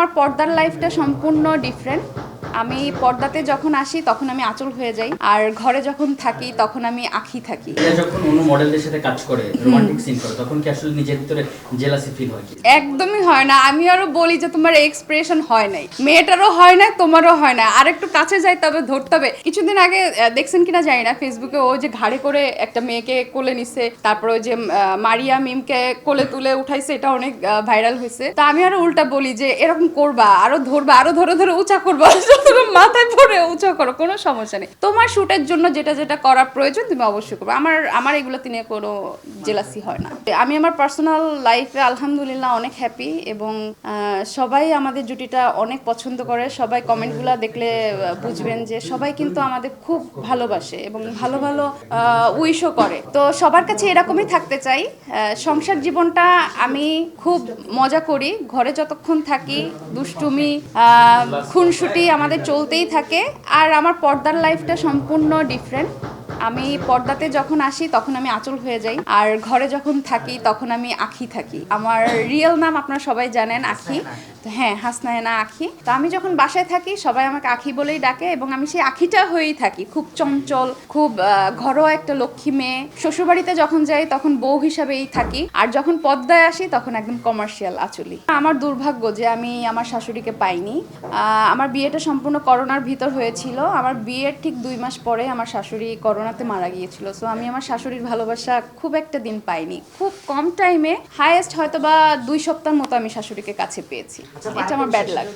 আমার পর্দার লাইফটা সম্পূর্ণ ডিফারেন্ট। আমি পর্দাতে যখন আসি তখন আমি আঁচল হয়ে যাই, আর ঘরে যখন থাকি তখন আমি আঁখি থাকি। যখন অন্য মডেলদের সাথে কাজ করে রোমান্টিক সিন করে তখন কি আসলে নিজের ভিতরে জেলাসি ফিল হয় কি? একদমই হয় না। আমি আরো বলি যে তোমার এক্সপ্রেশন হয় নাই, মেয়েটারও হয় না, তোমারও হয় না। আর একটু কাছে যাই তবে ধরতে হবে। কিছুদিন আগে দেখছেন কিনা জানি না, ফেসবুকে ও যে ঘাড়ে করে একটা মেয়েকে কোলে নিছে, তারপর ওই যে মারিয়া মিমকে কোলে তুলে উঠাইছে, এটা অনেক ভাইরাল হয়েছে। তা আমি আরো উল্টা বলি যে এরকম করবা, আরো ধরবা, আরো ধরে ধরে উঁচা করবা, মাথায় পরে উঁচা করো, কোনো সমস্যা নেই। তোমার শুটের জন্য যেটা যেটা করার প্রয়োজন তুমি অবশ্যই করবে। আমার এগুলোতে নিয়ে কোনো জেলাসি হয় না। আমি আমার পার্সোনাল লাইফে আলহামদুলিল্লাহ অনেক হ্যাপি, এবং সবাই আমাদের জুটিটা অনেক পছন্দ করে। সবাই কমেন্টগুলো দেখলে বুঝবেন যে সবাই কিন্তু আমাদের খুব ভালোবাসে এবং ভালো ভালো উইশও করে। তো সবার কাছে এরকমই থাকতে চাই। সংসার জীবনটা আমি খুব মজা করি, ঘরে যতক্ষণ থাকি দুষ্টুমি খুনসুটি আমাদের চলতেই থাকে। আর আমার পর্দার লাইফটা সম্পূর্ণ ডিফারেন্ট। আমি পর্দাতে যখন আসি তখন আমি আঁচল হয়ে যাই, আর ঘরে যখন থাকি তখন আমি আঁখি থাকি। আমার রিয়েল নাম আপনারা সবাই জানেন, আঁখি। তো হ্যাঁ, হাসনায়না আঁখি। তো আমি যখন বাসায় থাকি সবাই আমাকে আঁখি বলেই ডাকে, এবং আমি সেই আঁখিটা হয়েই থাকি। খুব চঞ্চল, খুব ঘরোয়া একটা লক্ষ্মী মেয়ে। শ্বশুরবাড়িতে যখন যাই তখন বউ হিসাবেই থাকি, আর যখন পর্দায় আসি তখন একদম কমার্শিয়াল আঁচলি। আমার দুর্ভাগ্য যে আমি আমার শাশুড়িকে পাইনি। আমার বিয়েটা সম্পূর্ণ করোনার ভিতর হয়েছিল। আমার বিয়ের ঠিক 2 মাস পরে আমার শাশুড়ি করোনাতে মারা গিয়েছিল। সো আমি আমার শাশুড়ির ভালোবাসা খুব একটা দিন পাইনি। খুব কম টাইমে, হাইয়েস্ট হয়তো বা 2 সপ্তাহের মতো আমি শাশুড়িকে কাছে পেয়েছি। এটা আমার ব্যাড লাগ।